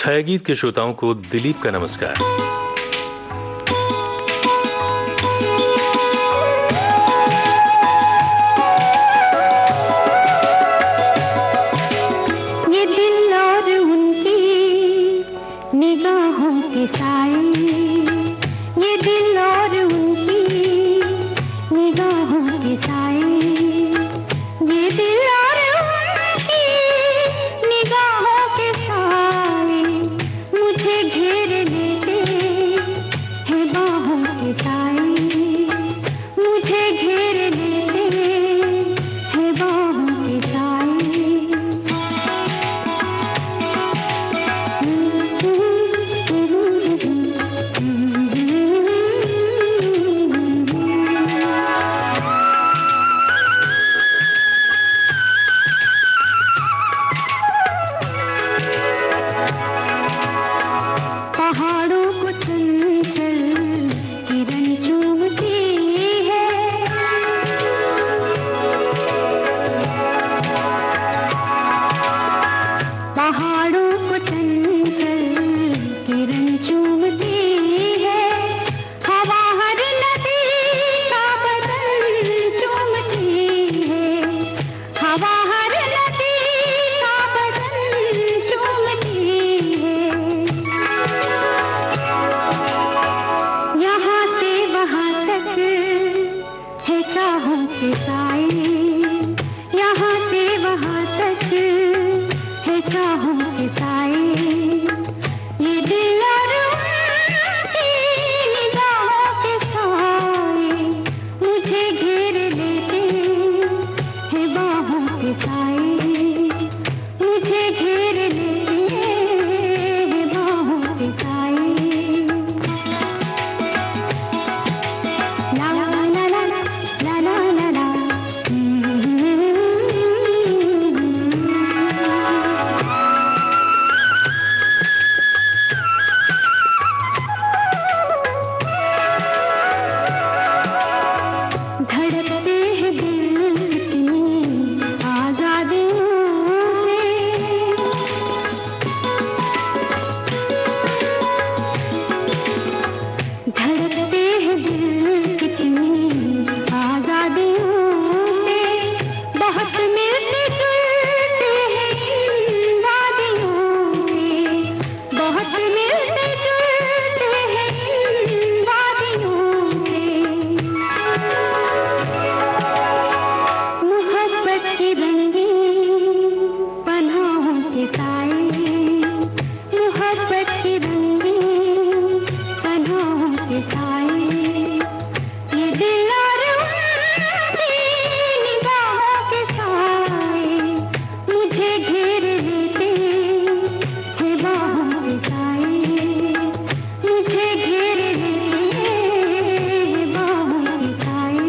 छायागीत के श्रोताओं को दिलीप का नमस्कार। ये दिल और उनकी निगाहों के साए, ये दिल और उनकी निगाहों के साए, ये दिल और उनकी निगाहों के साए मुझे घेर लेते हैं बाहों के साए, मुझे घेर लेते हैं बाहों के साए। पहाड़ों को चंचल किरण चूमती है, पहाड़ों को चंचल किरण चूमती है, हवा हर नदी का बदन चूमती है, हवा हर नदी का बदन चूमती है। यहाँ से वहाँ तक है चाहों के साए, यहाँ से वहाँ तक है चाहों के साए, ये दिल और उनकी निगाहों के साए मुझे घेर लेते हैं बाहों के साए, मुझे घेर लेते हैं बाहों के साए। ला ला ला ला ला ला ला ला धड़कते हैं दिल कितनी आजादियों से, धड़कते हैं दिल कितनी आजादियों से, बहुत मिलते जुलते हैं इन वादियों से, बहुत मिलते जुलते हैं इन वादियों से। मोहब्बत की रंगीन पनाहों के साए, मोहब्बत की रंगीन पनाहों के साए, ये दिल और उनकी निगाहों के साए मुझे घेर लेते हैं बाहों के साए, मुझे घेर लेते हैं बाहों के साए।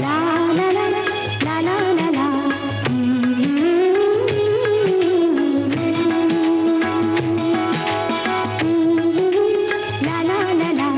ला ला ला ला ला ला ला ला ला ला ला ला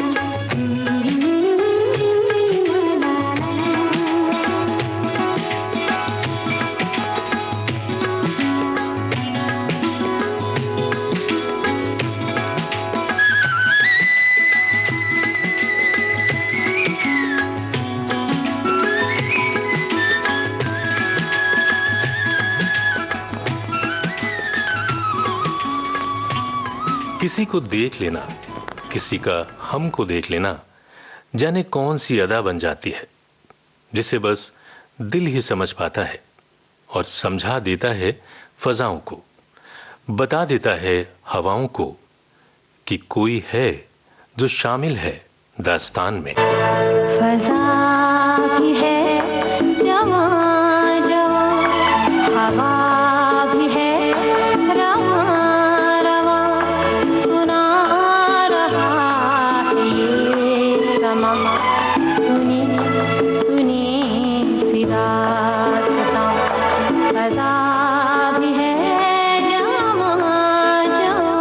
किसी को देख लेना, किसी का हमको देख लेना, जाने कौन सी अदा बन जाती है जिसे बस दिल ही समझ पाता है और समझा देता है फजाओं को, बता देता है हवाओं को कि कोई है जो शामिल है दास्तान में। फजा भी है जवां जवां, हवा भी है रवां रवां, सुना रहा है ये समा, सुनी सुनी सी दास्तां, फजा भी है जवां जवां।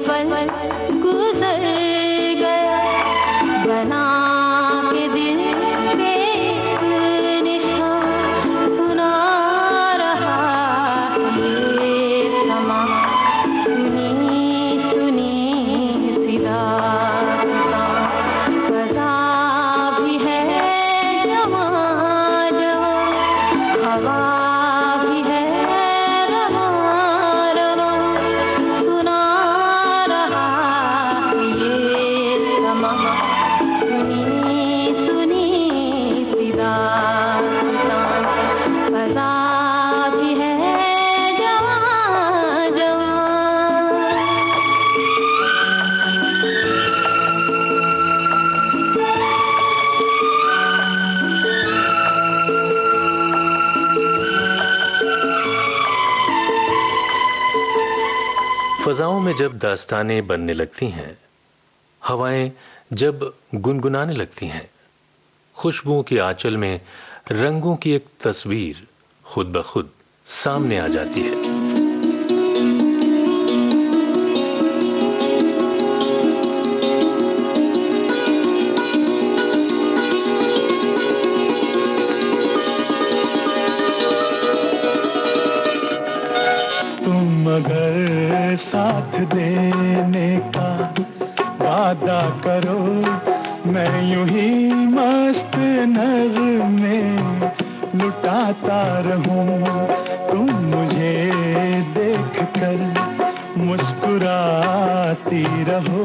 पल गुजर गया, बना के दिल पे एक निशान, सुना रहा ये समा, सुनी सुनी सी दास्तां, फज़ा भी है जवां जवां, हवा भी है रवां रवां, सुना रहा ये समा, सुनी सुनी सी दास्तां, फज़ा भी है जवां जवां। फजाओं में जब दास्तानें बनने लगती हैं, हवाएं जब गुनगुनाने लगती हैं, खुशबुओं के आंचल में रंगों की एक तस्वीर खुद ब खुद सामने आ जाती है। तुम अगर साथ देने का वादा करो, मैं यूं ही मस्त नगमे लुटाता रहूं। तुम मुझे देख कर मुस्कुराती रहो,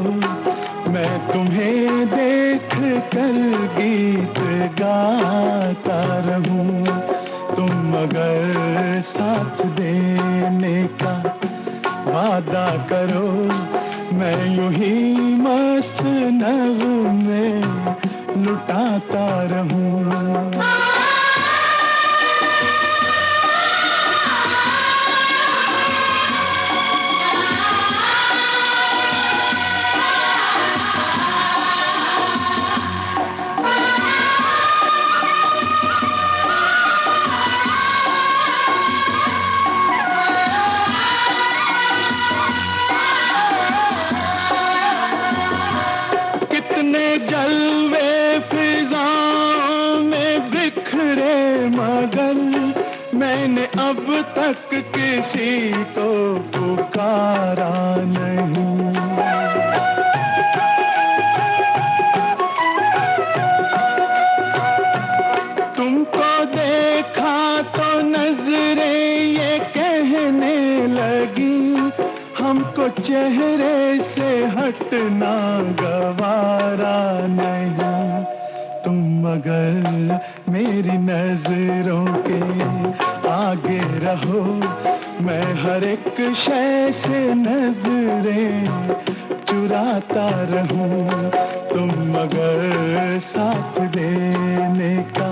मैं तुम्हें देख कर गीत गाता रहूं। तुम अगर साथ देने का वादा करो, मैं यूं ही मस्त नगमे लुटाता रहूं। जलवे फिजाओं में बिखरे, मगर मैंने अब तक किसी को पुकारा नहीं। तुमको देखा तो नजरें ये कहने लगी, हमको चेहरे से हटना गवारा नहीं। तुम अगर मेरी नजरों के आगे रहो, मैं हर एक शय से नजरें चुराता रहूं। तुम अगर साथ देने का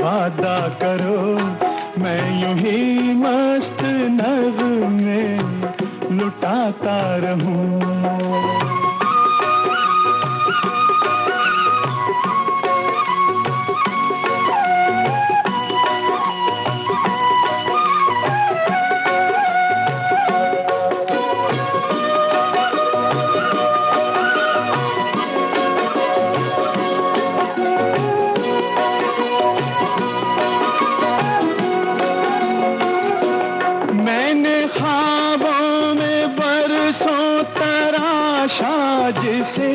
वादा करो, मैं यूं ही मस्त नगमे लुटाता रहूं। जिसे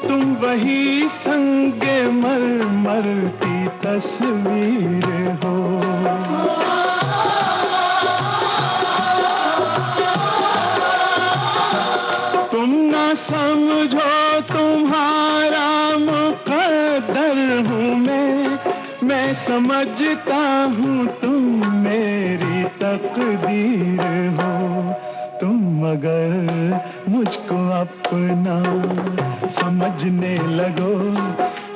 तुम वही संगे मरमर की तस्वीर हो। तुम ना समझो तुम्हारा मुकद्दर हूँ मैं समझता हूँ तुम मेरी तकदीर हो। तुम अगर मुझको अपना समझने लगो,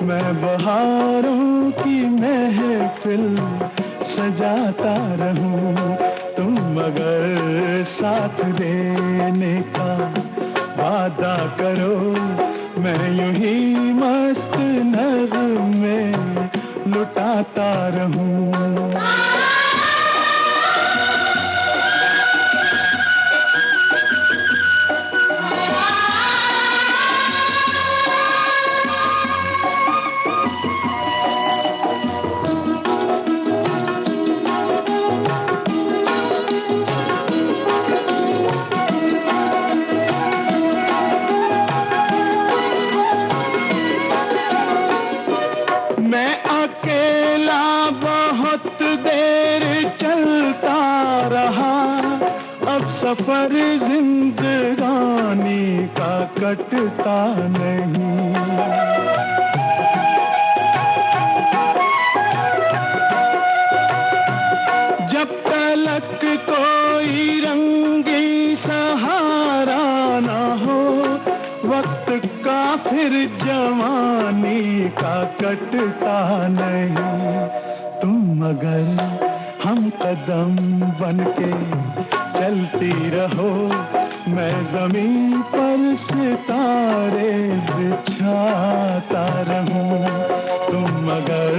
मैं बहारों की महफिल सजाता रहूं। तुम अगर साथ देने का वादा करो, मैं यूं ही मस्त नगमे लुटाता रहूं। सफर जिंदगानी का कटता नहीं। जब तलक कोई रंगी सहारा ना हो, वक्त का फिर जवानी का कटता नहीं। तुम मगर हम कदम बनके चलती रहो, मैं जमीन पर सितारे बिछाता रहूं। तुम मगर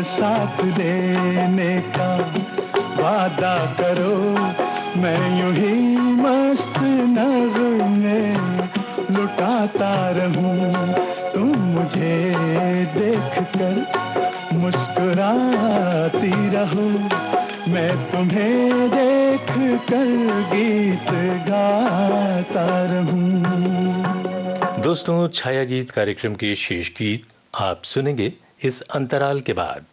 साथ देने का वादा करो, मैं यूं ही मस्त नगमे लुटाता रहूं। तुम मुझे देखकर मुस्कुराती रहो, मैं तुम्हें देख कर गीत गाता रहूं। दोस्तों, छाया गीत कार्यक्रम के शेष गीत आप सुनेंगे इस अंतराल के बाद।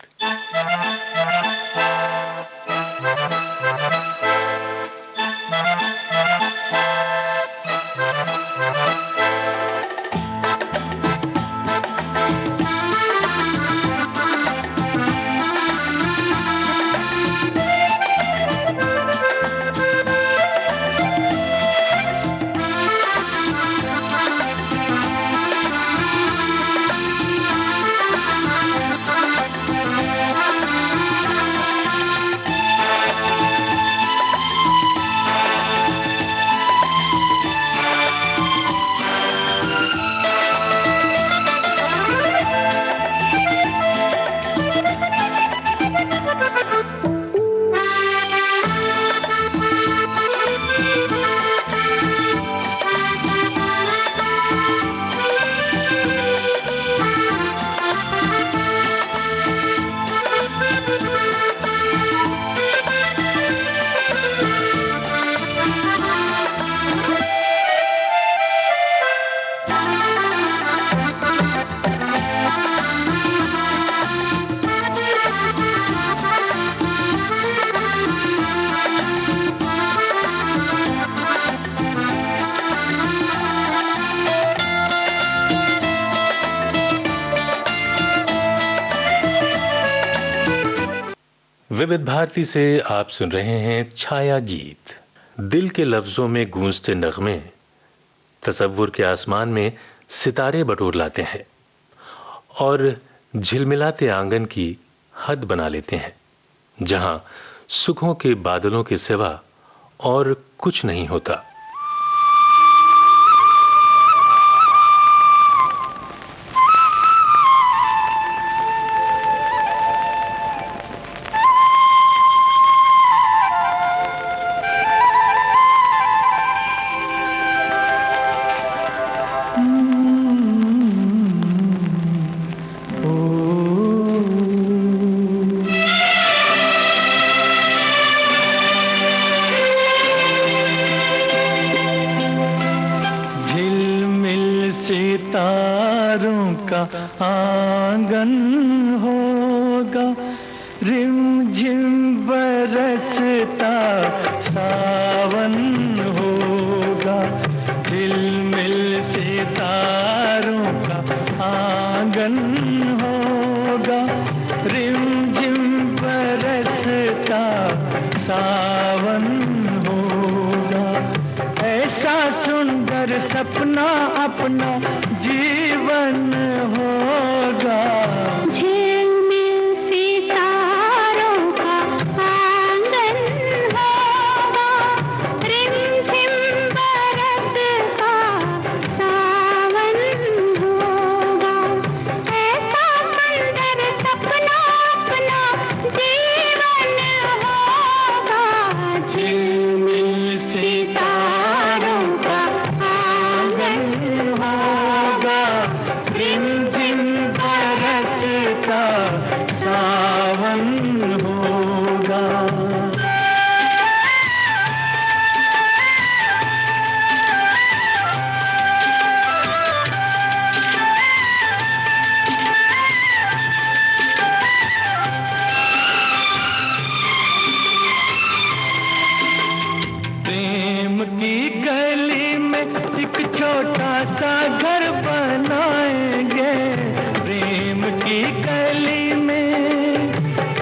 विविध भारती से आप सुन रहे हैं छाया गीत। दिल के लफ्जों में गूंजते नगमे तसव्वुर के आसमान में सितारे बटोर लाते हैं और झिलमिलाते आंगन की हद बना लेते हैं, जहां सुखों के बादलों के सिवा और कुछ नहीं होता। सितारों का आंगन होगा, रिमझिम बरसता सावन होगा। झिलमिल सितारों का आंगन होगा, रिमझिम बरसता सावन होगा। ऐसा सुंदर सपना अपना जीवन होगा। झिलमिल सितारों का आंगन होगा, रिमझिम बरसता सावन होगा। ऐसा सुंदर सपना अपना जीवन होगा। झिलमिल सितारों का आंगन होगा, रिमझिम छोटा सा घर बनाएंगे प्रेम की गली में,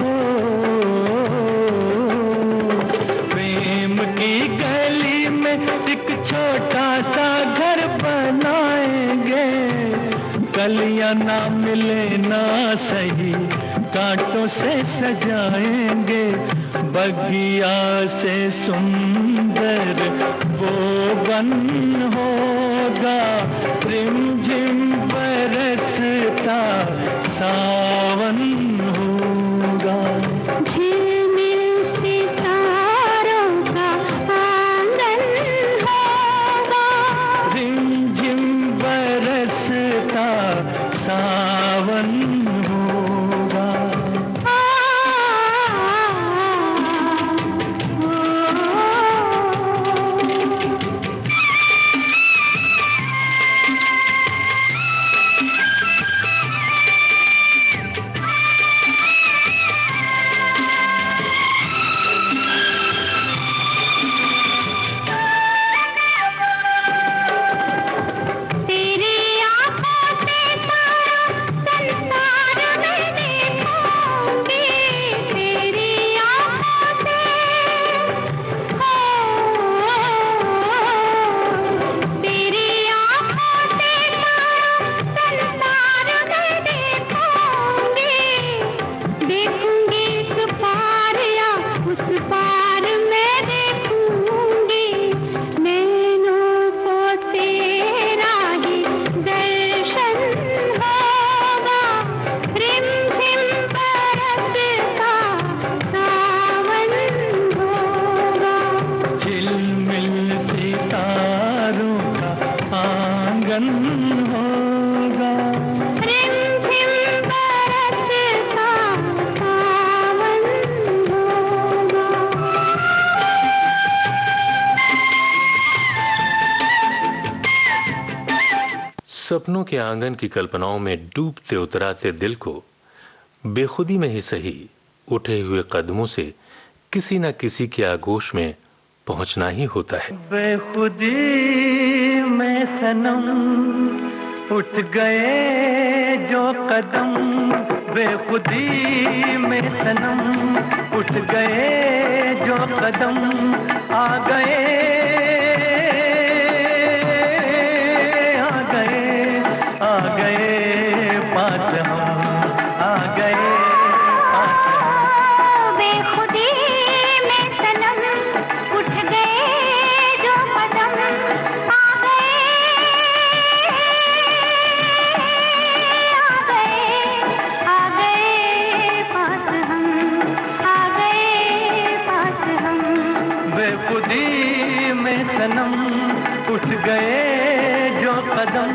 ओ प्रेम की गली में एक छोटा सा घर बनाएंगे। कलियां ना मिले ना सही कांटों से सजाएंगे, बगिया से सुंदर वो बन होगा, रिमझिम बरसता सावन होगा। झिलमिल सितारों का आंगन होगा, रिमझिम बरसता सावन होगा। सपनों के आंगन की कल्पनाओं में डूबते उतराते दिल को बेखुदी में ही सही उठे हुए कदमों से किसी न किसी के आगोश में पहुंचना ही होता है। बेखुदी में सनम उठ गए जो कदम, बेखुदी में सनम उठ गए जो कदम, आ गए पास हम, आ गए पास हम। बेखुदी में सनम उठ गए जो कदम, आ गए पास हम, आ गए पास हम। बेखुदी में सनम उठ गए जो कदम।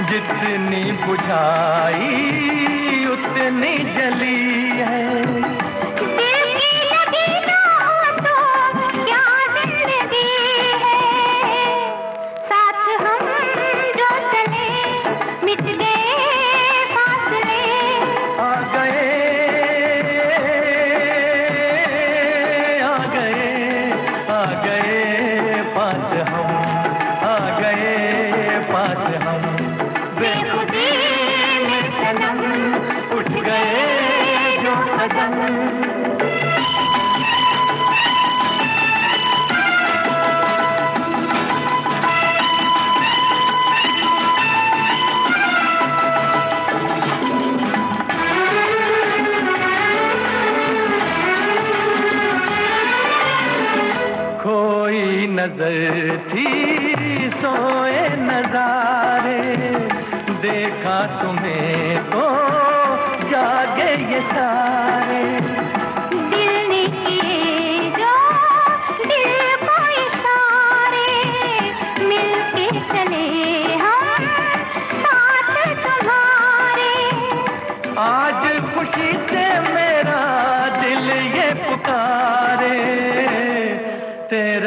जितनी बुझाई उतनी जली है, दिल की लगी ना हो तो क्या जिंदगी है। साथ हम जो चले मिट गए फासले, आ गए पास हम, आ गए पास हम। बेखुदी में सनम उठ गए जो कदम। खोई नजर थी सोए नजारे, देखा तुम्हें तो जागे ये सारे। दिल ने किए जो दिल को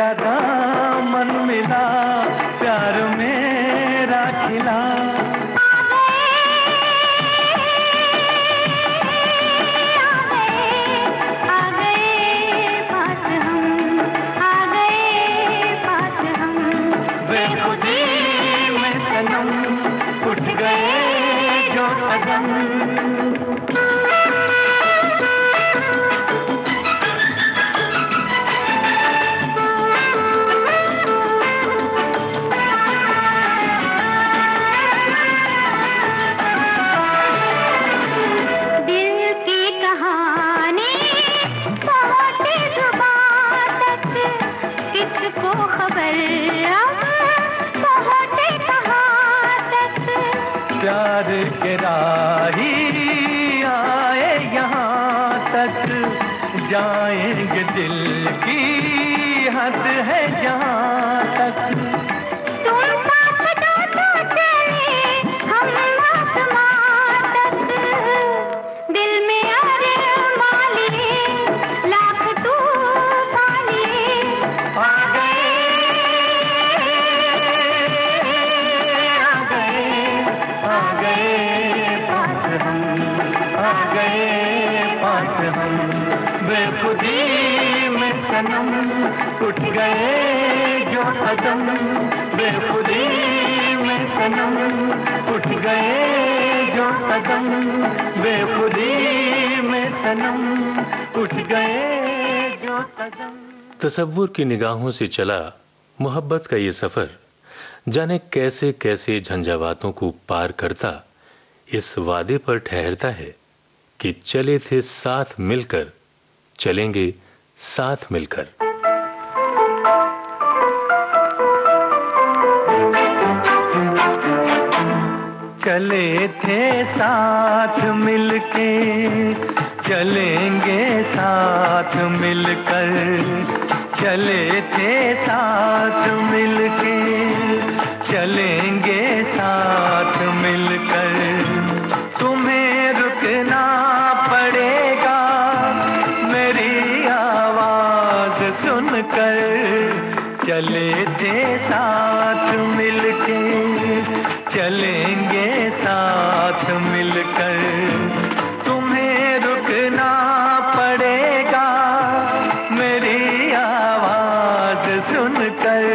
तेरा दामन मिला, प्यार मेरा खिला। उठ गए जो कदम। दिल की कहानी पहुंचे जुबां तक, किसको खबर अब पहुंचे कहां तक। प्यार के राही आए यहाँ तक, जाएंगे दिल की हद है जहाँ तक। तुम साथ दो तो चले हम आसमां तक, दिल में अरमां लिए लाख तूफान लिए। आ गए आ गए पास हम, आ गए पास हम। बेखुदी में सनम उठ गए जो कदम, बेखुदी में सनम उठ गए जो कदम, बेखुदी में सनम उठ गए जो कदम। तसव्वुर की निगाहों से चला मोहब्बत का ये सफर, जाने कैसे कैसे झंझावातों को पार करता, इस वादे पर ठहरता है कि चले थे साथ मिलकर, चलेंगे साथ मिलकर। चले थे साथ मिलके, चलेंगे साथ मिलकर। चले थे साथ मिलके, चलेंगे साथ मिलकर। तुम्हें रुकना पड़ेगा मेरी आवाज सुनकर। चले थे साथ मिलके, चलेंगे साथ मिलकर। तुम्हें रुकना पड़ेगा मेरी आवाज सुनकर।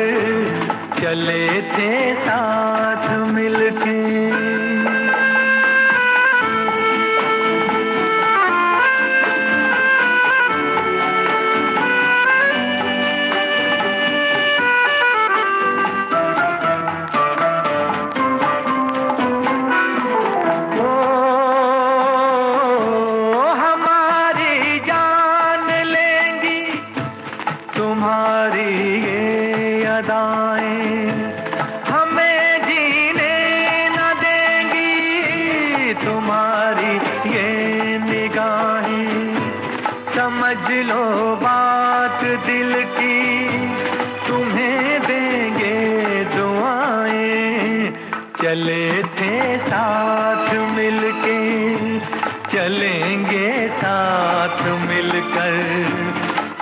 चले थे साथ मिलके। हमें जीने न देंगी तुम्हारी ये निगाहें। समझ लो बात दिल की, तुम्हें देंगे दुआएं। चले थे साथ मिलके, चलेंगे साथ मिलकर।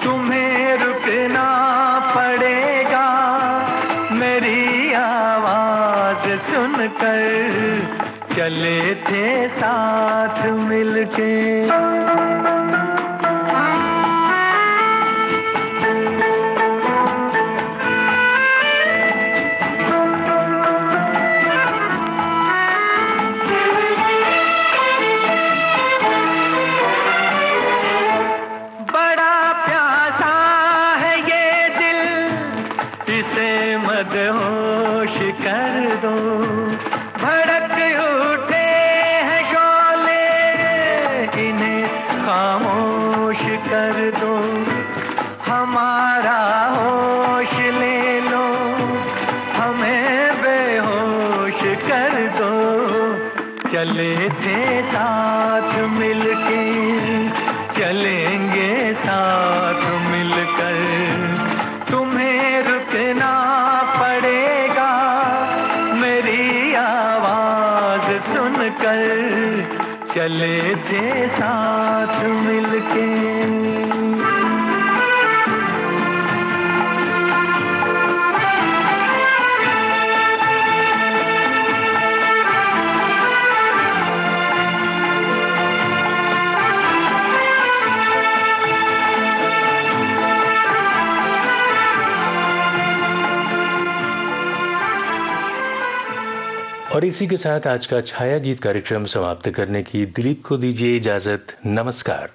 तुम्हें रुकना पड़ेगा मेरी आवाज सुनकर। चले थे साथ मिलके। मदहोश कर दो, भड़क उठे हैं शोले, इन्हें खामोश कर दो। हमारा होश ले लो, हमें बेहोश कर दो। चले थे साथ मिलके, चलेंगे साथ मिलकर। तुम्हें रुकना पड़ेगा मेरी आवाज सुनकर। चले थे साथ मिलके। और इसी के साथ आज का छाया गीत कार्यक्रम समाप्त करने की दिलीप को दीजिए इजाजत। नमस्कार।